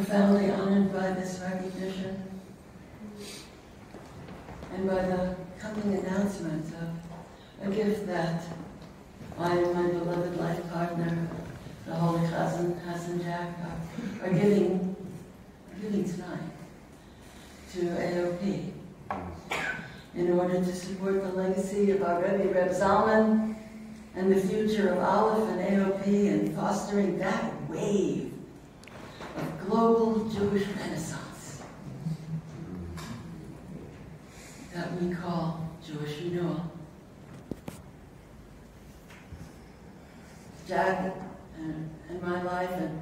profoundly honored by this recognition and by the coming announcement of a gift that I and my beloved life partner, the Holy Hassan Jack, are giving tonight to AOP in order to support the legacy of our Rabbi, Reb Zalman, and the future of ALEPH and AOP in fostering that wave of global Jewish renaissance that we call Jewish renewal. Jack and my life and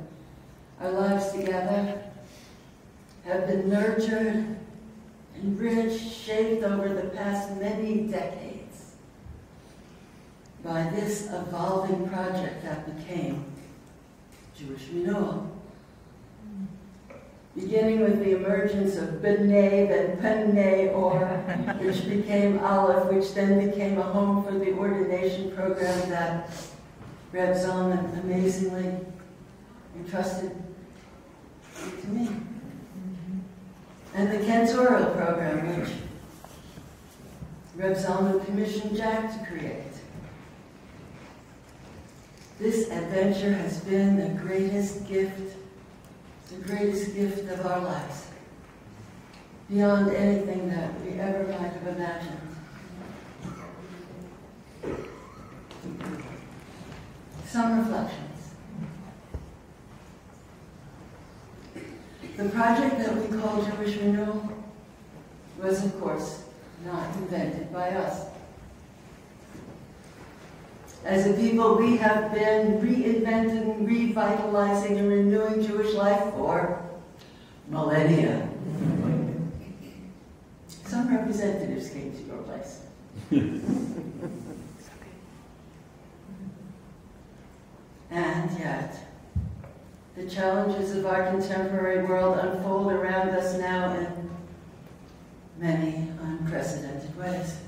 our lives together have been nurtured, enriched, shaped over the past many decades by this evolving project that became Jewish renewal. Beginning with the emergence of B'nai, then Penai, which became ALEPH, which then became a home for the ordination program that Reb Zalman amazingly entrusted to me. And the cantorial program, which Reb Zalman commissioned Jack to create. This adventure has been the greatest gift of our lives, beyond anything that we ever might have imagined. Some reflections. The project that we call Jewish Renewal was, of course, not invented by us. As a people, we have been reinventing, revitalizing, and renewing Jewish life for millennia. Some representatives came to your place. And yet, the challenges of our contemporary world unfold around us now in many unprecedented ways.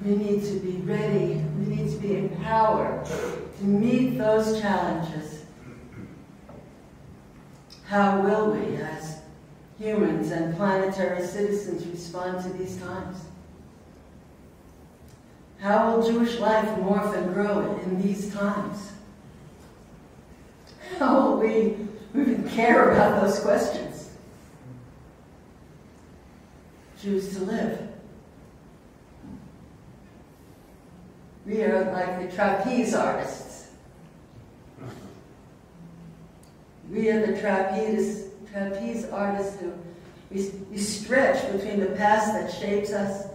We need to be ready, we need to be empowered to meet those challenges. How will we, as humans and planetary citizens, respond to these times? How will Jewish life morph and grow in these times? How will we even care about those questions? Choose to live. We are like the trapeze artists. We are the trapeze artists who we stretch between the past that shapes us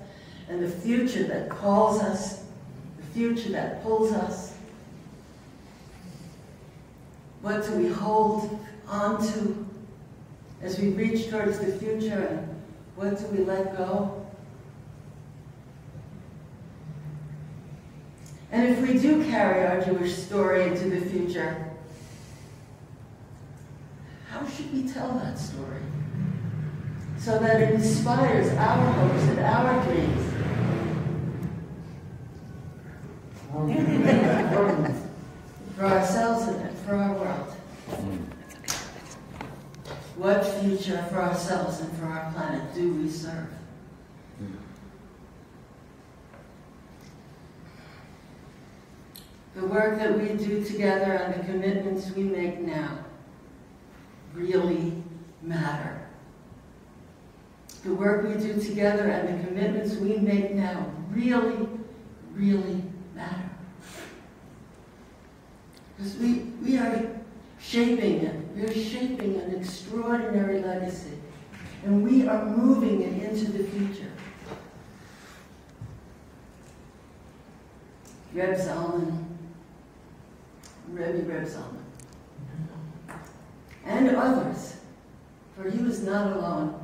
and the future that calls us, the future that pulls us. What do we hold on to as we reach towards the future, and what do we let go? And if we do carry our Jewish story into the future, how should we tell that story so that it inspires our hopes and our dreams? For ourselves and for our world. What future for ourselves and for our planet do we serve? The work that we do together and the commitments we make now really matter. The work we do together and the commitments we make now really, really matter. Because we are shaping it. We're shaping an extraordinary legacy. And we are moving it into the future. Reb Zalman, Rabbi Reb Zalman, and others, for he was not alone.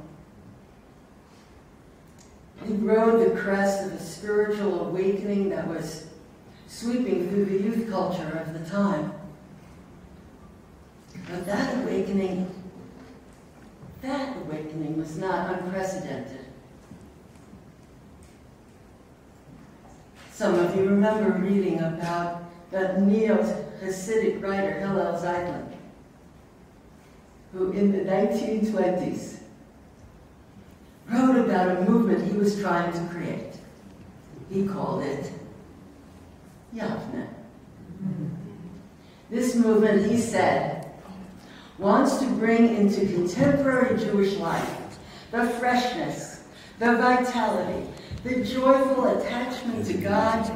He rode the crest of a spiritual awakening that was sweeping through the youth culture of the time. But that awakening was not unprecedented. Some of you remember reading about the neo-Hasidic writer Hillel Zeitlin. who in the 1920s wrote about a movement he was trying to create. He called it Yavne. This movement, he said, wants to bring into contemporary Jewish life the freshness, the vitality, the joyful attachment to God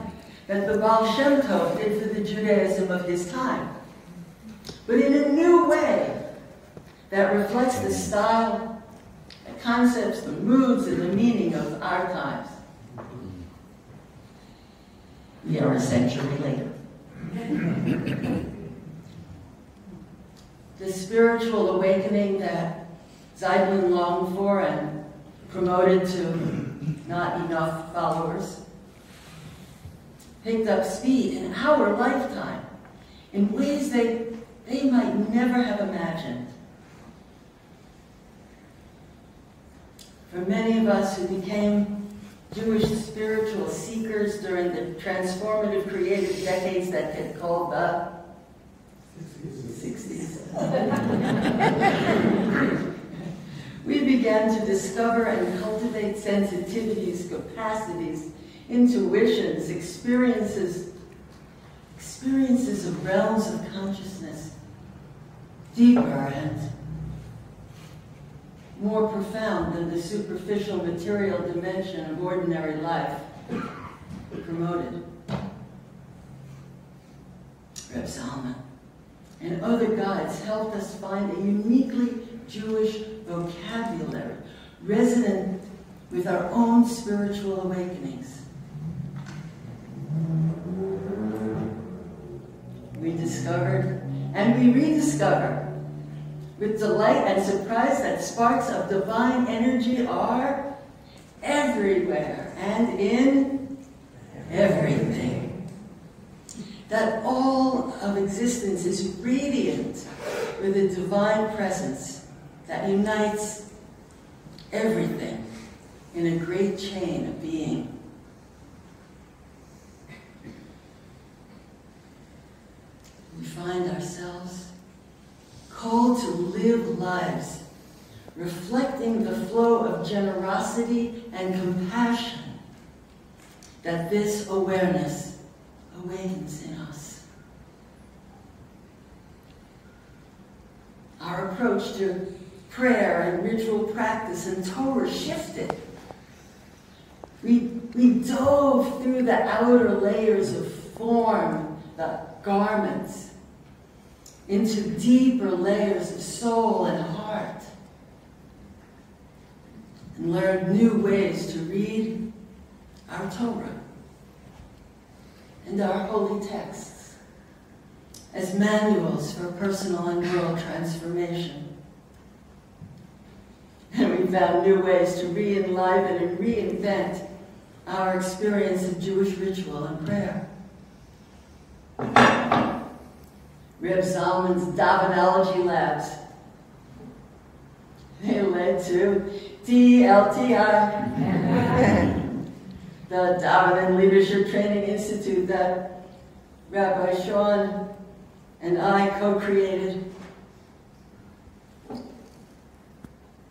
that the Baal Shem Tov did for the Judaism of his time, but in a new way that reflects the style, the concepts, the moods, and the meaning of our times. We are a century later. The spiritual awakening that Zalman longed for and promoted to not enough followers picked up speed in our lifetime in ways they might never have imagined. For many of us who became Jewish spiritual seekers during the transformative creative decades that get called the 60s. We began to discover and cultivate sensitivities, capacities, intuitions, experiences of realms of consciousness, deeper and more profound than the superficial material dimension of ordinary life promoted. Reb Zalman and other guides helped us find a uniquely Jewish vocabulary resonant with our own spiritual awakenings. We discovered and we rediscovered with delight and surprise that sparks of divine energy are everywhere and in everything. That all of existence is radiant with a divine presence that unites everything in a great chain of being. We find ourselves called to live lives reflecting the flow of generosity and compassion that this awareness awakens in us. Our approach to prayer and ritual practice and Torah shifted. We dove through the outer layers of form, the garments, into deeper layers of soul and heart, and learned new ways to read our Torah and our holy texts as manuals for personal and world transformation. And we found new ways to re-enliven and reinvent our experience of Jewish ritual and prayer. Reb Zalman's Davenology labs. They led to DLTI, the Daven Leadership Training Institute that Rabbi Sean and I co-created.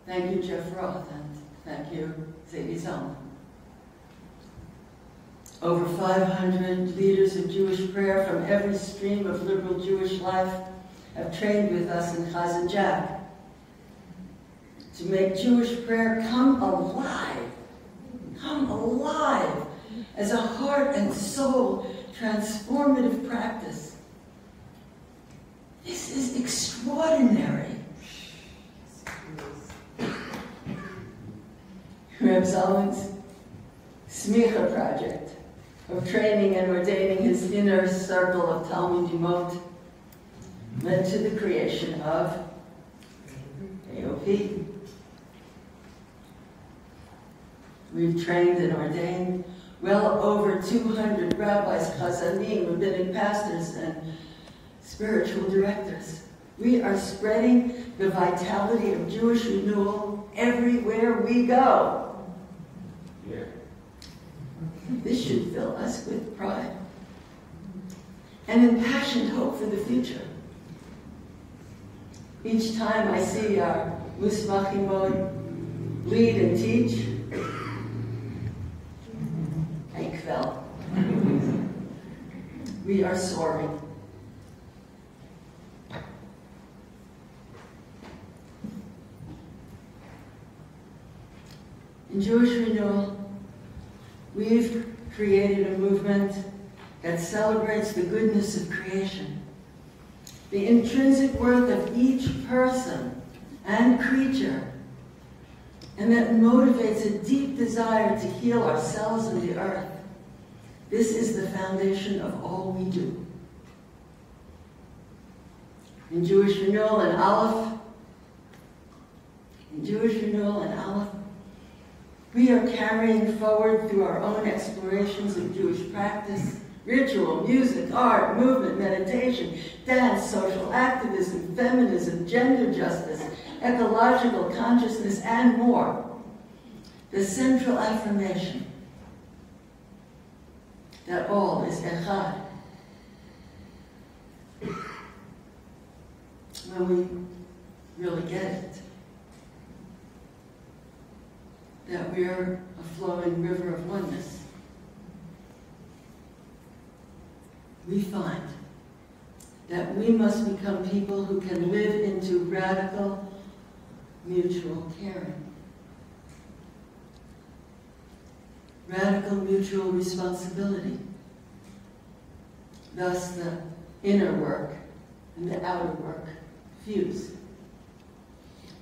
Thank you, Jeff Roth, and thank you, Reb Zalman. Over 500 leaders of Jewish prayer from every stream of liberal Jewish life have trained with us in Chazan Jack to make Jewish prayer come alive as a heart and soul transformative practice. This is extraordinary. Reb Zalman's Smicha project of training and ordaining his inner circle of Talmudimot led to the creation of AOP. We've trained and ordained well over 200 rabbis, chazanim, rabbinic pastors, and spiritual directors. We are spreading the vitality of Jewish renewal everywhere we go. Yeah. This should fill us with pride and impassioned hope for the future. each time I see our Musmachimot lead and teach, Aikvel. We are soaring. In Jewish Renewal, we've created a movement that celebrates the goodness of creation, the intrinsic worth of each person and creature, and that motivates a deep desire to heal ourselves and the earth. This is the foundation of all we do. In Jewish Renewal and ALEPH, we are carrying forward through our own explorations of Jewish practice, ritual, music, art, movement, meditation, dance, social activism, feminism, gender justice, ecological consciousness, and more. The central affirmation that all is echad. When we really get it, that we're a flowing river of oneness, we find that we must become people who can live into radical mutual caring, radical mutual responsibility. Thus the inner work and the outer work fuse.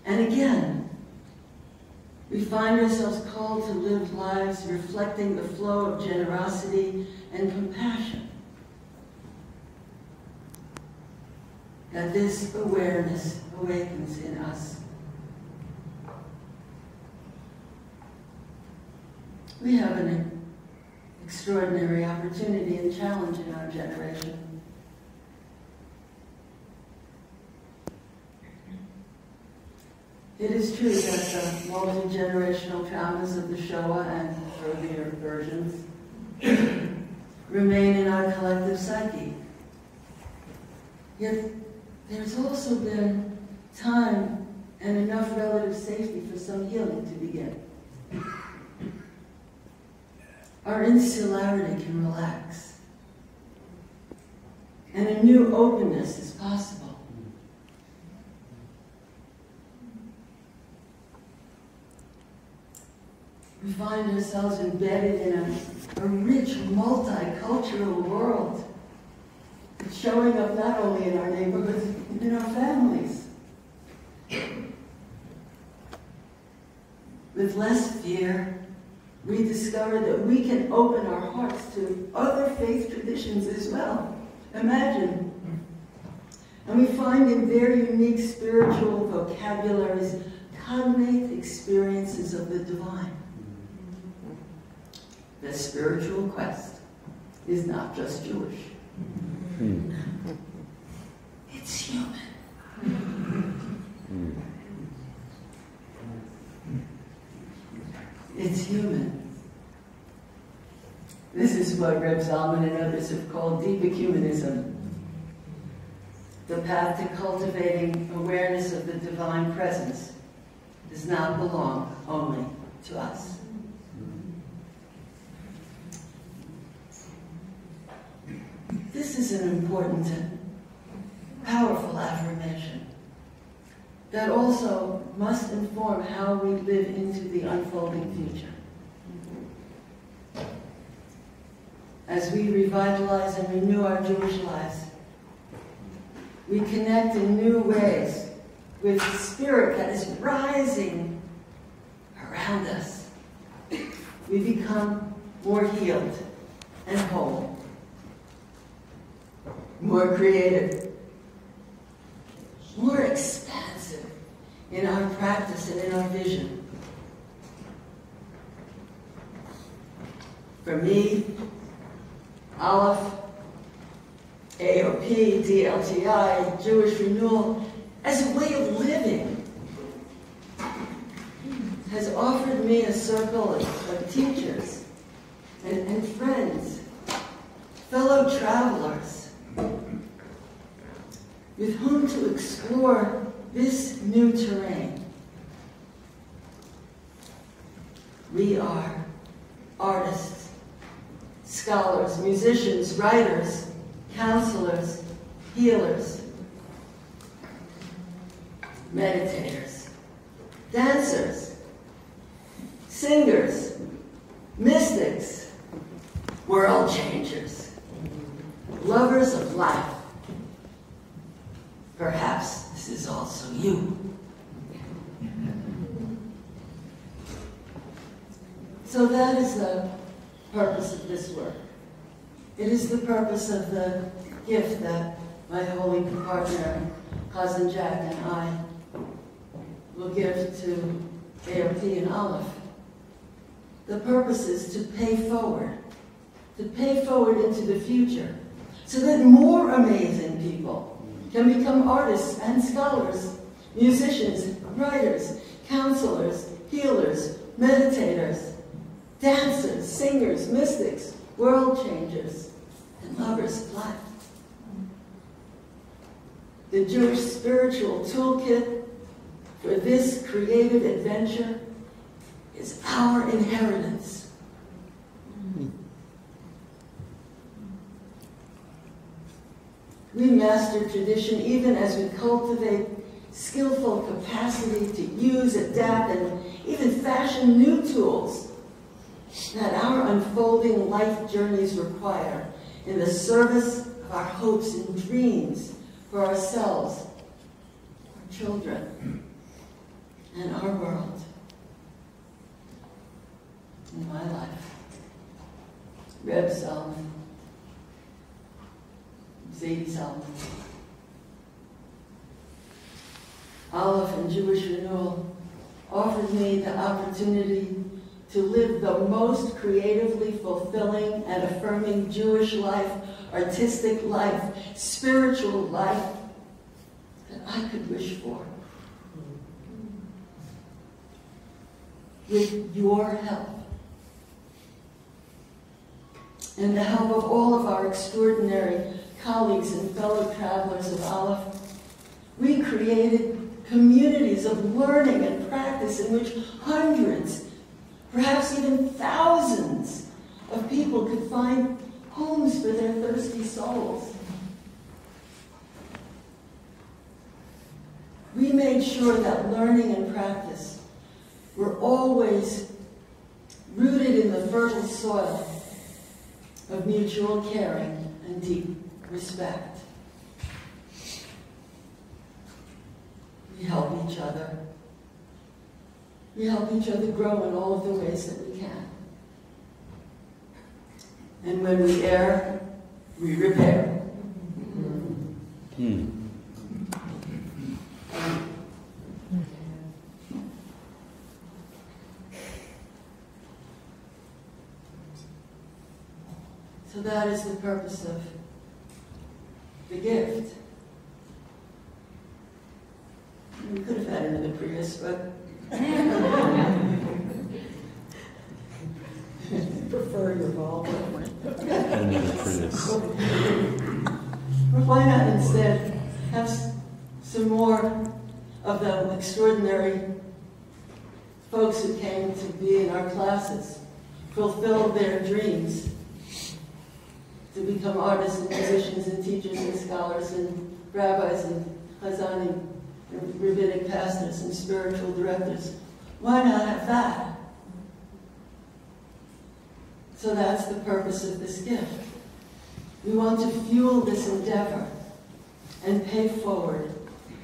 And again, we find ourselves called to live lives reflecting the flow of generosity and compassion. That this awareness awakens in us. We have an extraordinary opportunity and challenge in our generation. It is true that the multi-generational traumas of the Shoah and earlier versions remain in our collective psyche. Yet there's also been time and enough relative safety for some healing to begin. Our insularity can relax, and a new openness is possible. We find ourselves embedded in a rich, multicultural world. It's showing up not only in our neighborhoods, but in our families. With less fear, we discover that we can open our hearts to other faith traditions as well. Imagine. And we find in their unique spiritual vocabularies cognate experiences of the divine. The spiritual quest is not just Jewish. It's human. It's human. This is what Reb Zalman and others have called deep ecumenism, the path to cultivating awareness of the divine presence does not belong only to us. This is an important and powerful affirmation that also must inform how we live into the unfolding future. As we revitalize and renew our Jewish lives, we connect in new ways with the spirit that is rising around us. We become more healed and whole, more creative, more expansive in our practice and in our vision. For me, ALEPH, AOP, DLTI, Jewish Renewal, as a way of living, has offered me a circle of teachers and friends, fellow travelers, with whom to explore this new terrain, we are artists, scholars, musicians, writers, counselors, healers, meditators, dancers, singers, mystics, world changers, lovers of life. Perhaps this is also you. So that is the purpose of this work. It is the purpose of the gift that my holy partner, cousin Jack, and I will give to ALEPH and ALEPH. The purpose is to pay forward into the future, so that more amazing people can become artists and scholars, musicians, writers, counselors, healers, meditators, dancers, singers, mystics, world changers, and lovers of life. The Jewish spiritual toolkit for this creative adventure is our inheritance. We master tradition even as we cultivate skillful capacity to use, adapt, and even fashion new tools that our unfolding life journeys require in the service of our hopes and dreams for ourselves, our children, and our world. In my life, Reb Zalman Distinguished ALEPH and Jewish Renewal offered me the opportunity to live the most creatively fulfilling and affirming Jewish life, artistic life, spiritual life that I could wish for. With your help, and the help of all of our extraordinary colleagues and fellow travelers of ALEPH, we created communities of learning and practice in which hundreds, perhaps even thousands of people could find homes for their thirsty souls. We made sure that learning and practice were always rooted in the fertile soil of mutual caring and deep respect. We help each other. We help each other grow in all of the ways that we can. And when we err, we repair. So that is the purpose of the gift. We could have had it in the Prius, but prefer your Volvo. And the Prius. Or why not instead have some more of the extraordinary folks who came to be in our classes fulfill their dreams to become artists and musicians and teachers and scholars and rabbis and chazanim and rabbinic pastors and spiritual directors. Why not have that? So that's the purpose of this gift. We want to fuel this endeavor and pay forward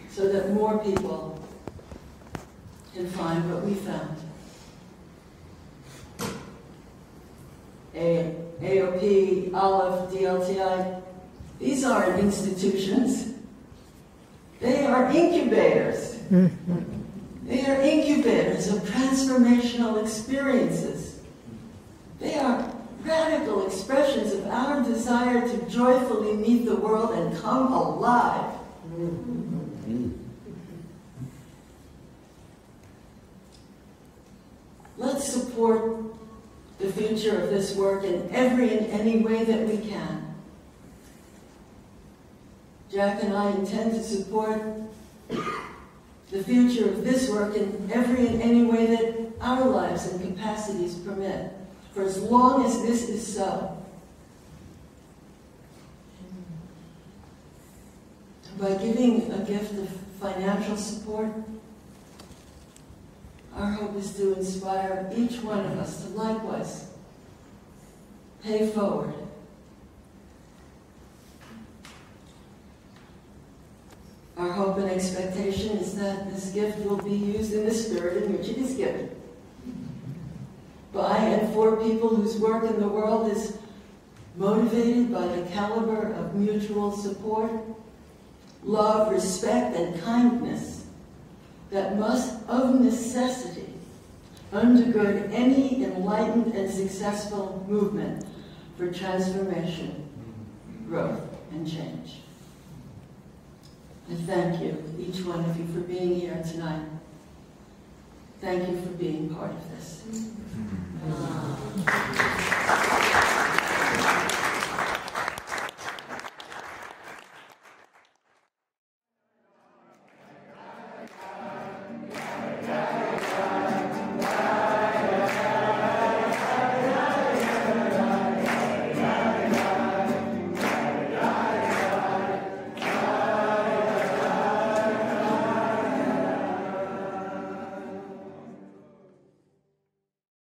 so that more people can find what we found. AOP, ALEPH, DLTI, these aren't institutions. They are incubators. They are incubators of transformational experiences. They are radical expressions of our desire to joyfully meet the world and come alive. Let's support the future of this work in every and any way that we can. Jack and I intend to support the future of this work in every and any way that our lives and capacities permit, for as long as this is so. By giving a gift of financial support, our hope is to inspire each one of us to likewise pay forward. Our hope and expectation is that this gift will be used in the spirit in which it is given, by and for people whose work in the world is motivated by the caliber of mutual support, love, respect, and kindness that must, of necessity, undergird any enlightened and successful movement for transformation, growth, and change. I thank you, each one of you, for being here tonight. Thank you for being part of this.